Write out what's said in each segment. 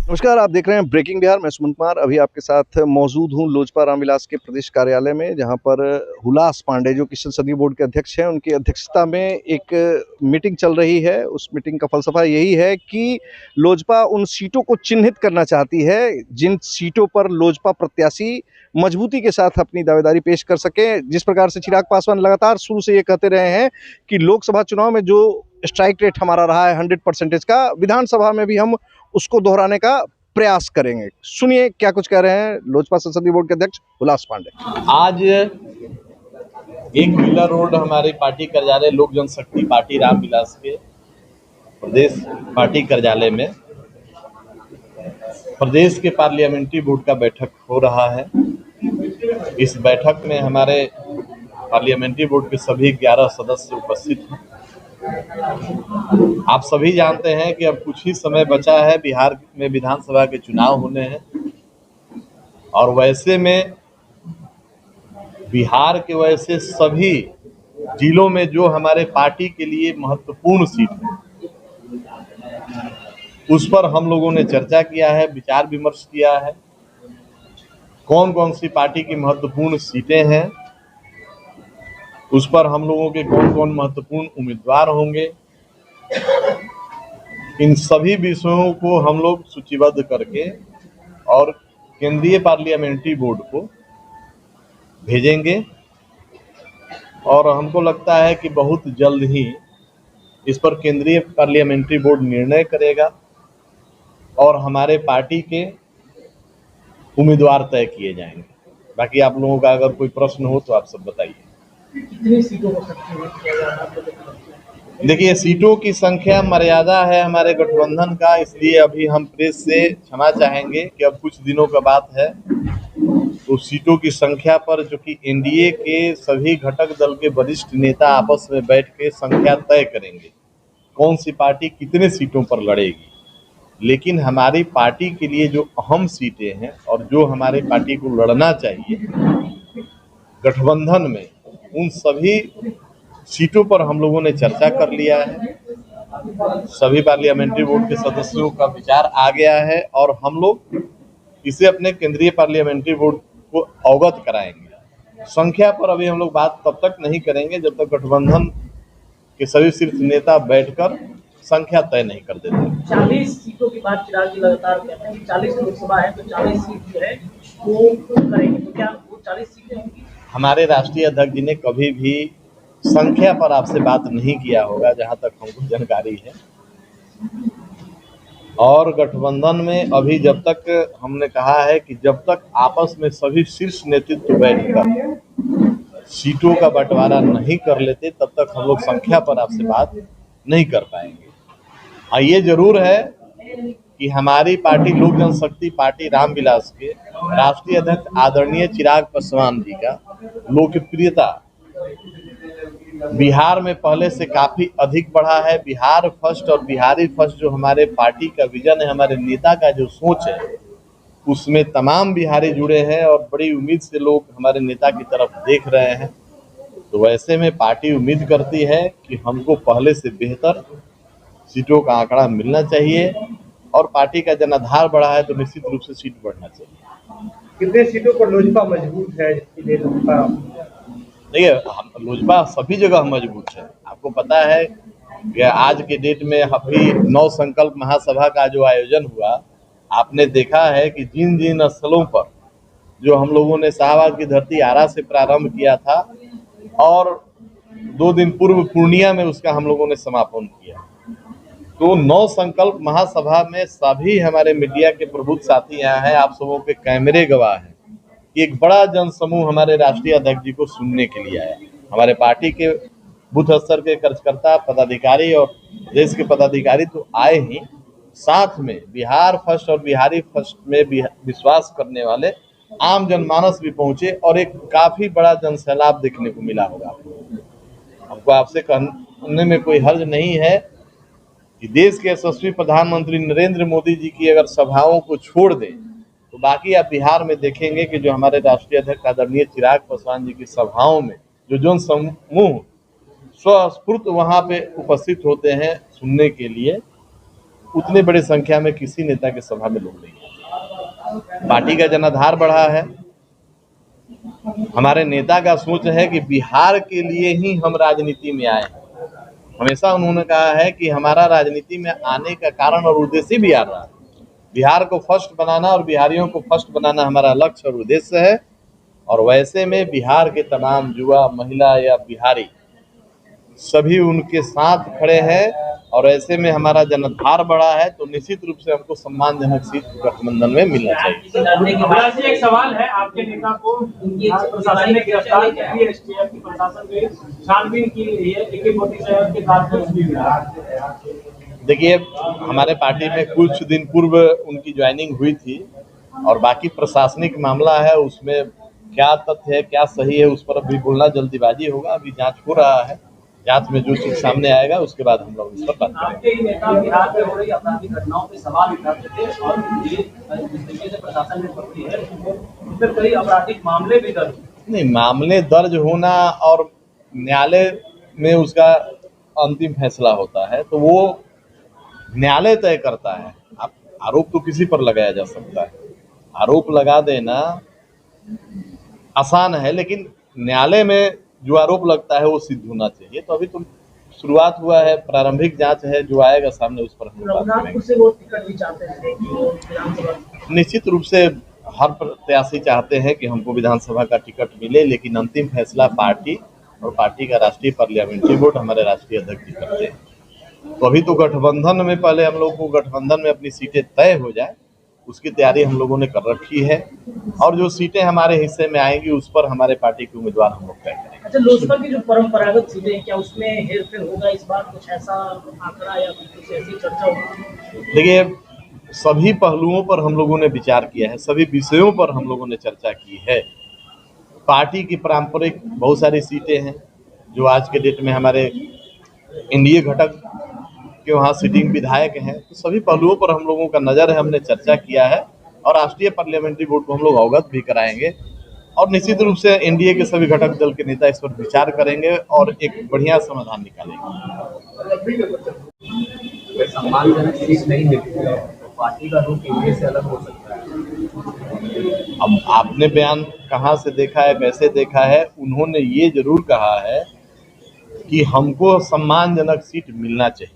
नमस्कार, आप देख रहे हैं ब्रेकिंग बिहार। मैं सुमन कुमार अभी आपके साथ मौजूद हूँ लोजपा रामविलास के प्रदेश कार्यालय में, जहाँ पर हुलास पांडे जो कि संसदीय बोर्ड के अध्यक्ष हैं, उनकी अध्यक्षता में एक मीटिंग चल रही है। उस मीटिंग का फलसफा यही है कि लोजपा उन सीटों को चिन्हित करना चाहती है जिन सीटों पर लोजपा प्रत्याशी मजबूती के साथ अपनी दावेदारी पेश कर सके। जिस प्रकार से चिराग पासवान लगातार शुरू से ये कहते रहे हैं कि लोकसभा चुनाव में जो स्ट्राइक रेट हमारा रहा है 100% का, विधानसभा में भी हम उसको दोहराने का प्रयास करेंगे। सुनिए क्या कुछ कह रहे हैं लोजपा संसदीय बोर्ड के अध्यक्ष हुलास पांडे। आज एक मिलर रोड हमारी पार्टी कार्यालय लोक जनशक्ति पार्टी रामविलास के प्रदेश पार्टी कार्यालय में प्रदेश के पार्लियामेंट्री बोर्ड का बैठक हो रहा है। इस बैठक में हमारे पार्लियामेंट्री बोर्ड के सभी 11 सदस्य उपस्थित हैं। आप सभी जानते हैं कि अब कुछ ही समय बचा है, बिहार में विधानसभा के चुनाव होने हैं और वैसे में बिहार के वैसे सभी जिलों में जो हमारे पार्टी के लिए महत्वपूर्ण सीट है, उस पर हम लोगों ने चर्चा किया है, विचार विमर्श किया है। कौन कौन सी पार्टी की महत्वपूर्ण सीटें हैं, उस पर हम लोगों के कौन कौन महत्वपूर्ण उम्मीदवार होंगे, इन सभी विषयों को हम लोग सूचीबद्ध करके और केंद्रीय पार्लियामेंट्री बोर्ड को भेजेंगे। और हमको लगता है कि बहुत जल्द ही इस पर केंद्रीय पार्लियामेंट्री बोर्ड निर्णय करेगा और हमारे पार्टी के उम्मीदवार तय किए जाएंगे। बाकी आप लोगों का अगर कोई प्रश्न हो तो आप सब बताइए। कितनी सीटों को किया जा रहा है? देखिए, सीटों की संख्या मर्यादा है हमारे गठबंधन का, इसलिए अभी हम प्रेस से क्षमा चाहेंगे कि अब कुछ दिनों का बात है। तो सीटों की संख्या पर जो कि एनडीए के सभी घटक दल के वरिष्ठ नेता आपस में बैठ के संख्या तय करेंगे, कौन सी पार्टी कितने सीटों पर लड़ेगी। लेकिन हमारी पार्टी के लिए जो अहम सीटें हैं और जो हमारी पार्टी को लड़ना चाहिए गठबंधन में, उन सभी सीटों पर हम लोगों ने चर्चा कर लिया है। सभी पार्लियामेंट्री बोर्ड के सदस्यों का विचार आ गया है और हम लोग इसे अपने केंद्रीय पार्लियामेंट्री बोर्ड को अवगत कराएंगे। संख्या पर अभी हम लोग बात तब तक नहीं करेंगे जब तक गठबंधन के सभी शीर्ष नेता बैठकर संख्या तय नहीं कर देते। 40 सीटों की बात चिराग जी लगातार कहते हैं कि 40 लोकसभा है तो 40 सीट जो है वो करेंगे, तो क्या वो 40 सीटें होंगी? हमारे राष्ट्रीय अध्यक्ष जी ने कभी भी संख्या पर आपसे बात नहीं किया होगा, जहां तक हमको जानकारी है। और गठबंधन में अभी जब तक हमने कहा है कि जब तक आपस में सभी शीर्ष नेतृत्व बैठकर सीटों का बंटवारा नहीं कर लेते, तब तक हम लोग संख्या पर आपसे बात नहीं कर पाएंगे। हाँ, ये जरूर है कि हमारी पार्टी लोक जनशक्ति पार्टी रामविलास के राष्ट्रीय अध्यक्ष आदरणीय चिराग पासवान जी का लोकप्रियता बिहार में पहले से काफी अधिक बढ़ा है। बिहार फर्स्ट और बिहारी फर्स्ट जो हमारे पार्टी का विजन है, हमारे नेता का जो सोच है, उसमें तमाम बिहारी जुड़े हैं और बड़ी उम्मीद से लोग हमारे नेता की तरफ देख रहे हैं। तो वैसे में पार्टी उम्मीद करती है कि हमको पहले से बेहतर सीटों का आंकड़ा मिलना चाहिए और पार्टी का जनाधार बढ़ा है तो निश्चित रूप से सीट बढ़ना चाहिए। कितने सीटों पर लोजपा मजबूत है जिसके लिए लोजपा? देखिए, लोजपा सभी जगह मजबूत है। आपको पता है कि आज के डेट में अभी 9 संकल्प महासभा का जो आयोजन हुआ, आपने देखा है कि जिन जिन स्थलों पर जो हम लोगों ने शाहबाद की धरती आरा से प्रारंभ किया था और 2 दिन पूर्व पूर्णिया में उसका हम लोगों ने समापन किया, तो 9 संकल्प महासभा में सभी हमारे मीडिया के प्रबुद्ध साथी यहाँ हैं, आप सबों के कैमरे गवाह हैं। एक बड़ा जनसमूह हमारे राष्ट्रीय अध्यक्ष जी को सुनने के लिए आया। हमारे पार्टी के बूथ स्तर के कार्यकर्ता, पदाधिकारी और देश के पदाधिकारी तो आए ही, साथ में बिहार फर्स्ट और बिहारी फर्स्ट में विश्वास करने वाले आम जनमानस भी पहुंचे और एक काफी बड़ा जनसैलाब देखने को मिला होगा। हमको आपसे कहने में कोई हर्ज नहीं है कि देश के यशस्वी प्रधानमंत्री नरेंद्र मोदी जी की अगर सभाओं को छोड़ दें तो बाकी आप बिहार में देखेंगे कि जो हमारे राष्ट्रीय अध्यक्ष आदरणीय चिराग पासवान जी की सभाओं में जो जन समूह स्वस्फूर्त वहां पे उपस्थित होते हैं सुनने के लिए, उतने बड़े संख्या में किसी नेता के सभा में लोग नहीं हैं। पार्टी का जनाधार बढ़ा है। हमारे नेता का सोच है कि बिहार के लिए ही हम राजनीति में आए हैं। हमेशा उन्होंने कहा है कि हमारा राजनीति में आने का कारण और उद्देश्य बिहार रहा है। बिहार को फर्स्ट बनाना और बिहारियों को फर्स्ट बनाना हमारा लक्ष्य और उद्देश्य है। और वैसे में बिहार के तमाम युवा, महिला या बिहारी सभी उनके साथ खड़े हैं। और ऐसे में हमारा जनाधार बढ़ा है, तो निश्चित रूप से हमको सम्मानजनक सीट गठबंधन में मिलना चाहिए। अभिलाष जी, एक सवाल है, आपके नेता को प्रशासन ने गिरफ्तार किया है, एसटीएफ की प्रशासन ने छानबीन की है, AK-47 के साथ भी मिला। देखिए, हमारे पार्टी में कुछ दिन पूर्व उनकी ज्वाइनिंग हुई थी और बाकी प्रशासनिक मामला है, उसमें क्या तथ्य है, क्या सही है, उस पर अभी बोलना जल्दीबाजी होगा। अभी जांच हो रहा है, जांच में जो चीज सामने आएगा उसके बाद हम लोग इस पर बात करेंगे। आपके ही नेता बिहार में हो रही आपराधिक घटनाओं पे सवाल उठाते थे और ये जिस तरीके से प्रशासन ने पकड़ी है उस पर कई आपराधिक मामले भी दर्ज। नहीं, मामले दर्ज होना और न्यायालय में उसका अंतिम फैसला होता है, तो वो न्यायालय तय करता है। आप आरोप तो किसी पर लगाया जा सकता है, आरोप लगा देना आसान है, लेकिन न्यायालय में जो आरोप लगता है वो सिद्ध होना चाहिए। तो अभी तो शुरुआत हुआ है, प्रारंभिक जांच है, जो आएगा सामने उस पर हम बात करेंगे। से वो टिकट भी चाहते थे कि वो विधानसभा। निश्चित रूप से हर प्रत्याशी चाहते हैं कि हमको विधानसभा का टिकट मिले, लेकिन अंतिम फैसला पार्टी और पार्टी का राष्ट्रीय पार्लियामेंट्री बोर्ड, हमारे राष्ट्रीय अध्यक्ष जी करते हैं। तो अभी तो गठबंधन में, पहले हम लोग को गठबंधन में अपनी सीटें तय हो जाए, उसकी तैयारी हम लोगों ने कर रखी है। और जो सीटें हमारे हिस्से में आएंगी उस पर हमारे पार्टी के उम्मीदवार हम लोग तय करेंगे। अच्छा, लोजपा की जो परंपरागत सीटें हैं, क्या उसमें हेरफेर होगा इस बार? कुछ ऐसा आंकड़ा या कुछ ऐसी चर्चा होगी? देखिए, सभी पहलुओं पर हम लोगों ने विचार किया है, सभी विषयों पर हम लोगों ने चर्चा की है। पार्टी की पारंपरिक बहुत सारी सीटें हैं जो आज के डेट में हमारे एनडीए घटक के वहाँ सिटिंग विधायक हैं, तो सभी पहलुओं पर हम लोगों का नज़र है, हमने चर्चा किया है और राष्ट्रीय पार्लियामेंट्री बोर्ड को हम लोग अवगत भी कराएंगे। और निश्चित रूप से एनडीए के सभी घटक दल के नेता इस पर विचार करेंगे और एक बढ़िया समाधान निकालेंगे। सम्मानजनक सीट नहीं मिलती है तो पार्टी का रुख एनडीए से अलग हो सकता है। अब आपने बयान कहाँ से देखा है, कैसे देखा है? उन्होंने ये जरूर कहा है कि हमको सम्मानजनक सीट मिलना चाहिए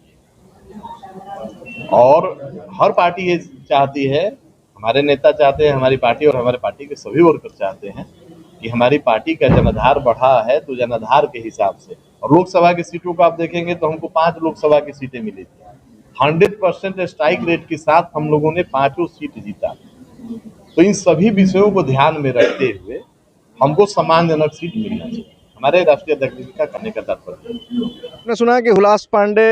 और हर पार्टी ये चाहती है, हमारे नेता चाहते हैं, हमारी पार्टी और हमारे पार्टी के सभी वर्कर चाहते हैं कि हमारी पार्टी का जनाधार बढ़ा है, तो जनाधार के हिसाब से। और लोकसभा की सीटों को आप देखेंगे तो हमको 5 लोकसभा की सीटें मिली थी। 100% स्ट्राइक रेट के साथ हम लोगों ने 5 सीट जीता। तो इन सभी विषयों को ध्यान में रखते हुए हमको सम्मानजनक सीट मिलना चाहिए, हमारे राष्ट्रीय अध्यक्ष का करने का तात्पर्य। आपने सुना कि हुलास पांडे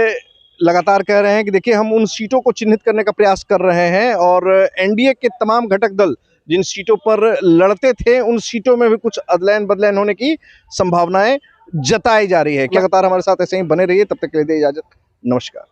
लगातार कह रहे हैं कि देखिए, हम उन सीटों को चिन्हित करने का प्रयास कर रहे हैं और एनडीए के तमाम घटक दल जिन सीटों पर लड़ते थे उन सीटों में भी कुछ अदलैन बदलैन होने की संभावनाएं जताई जा रही है। लगातार हमारे साथ ऐसे ही बने रहिए, तब तक के लिए दे इजाजत, नमस्कार।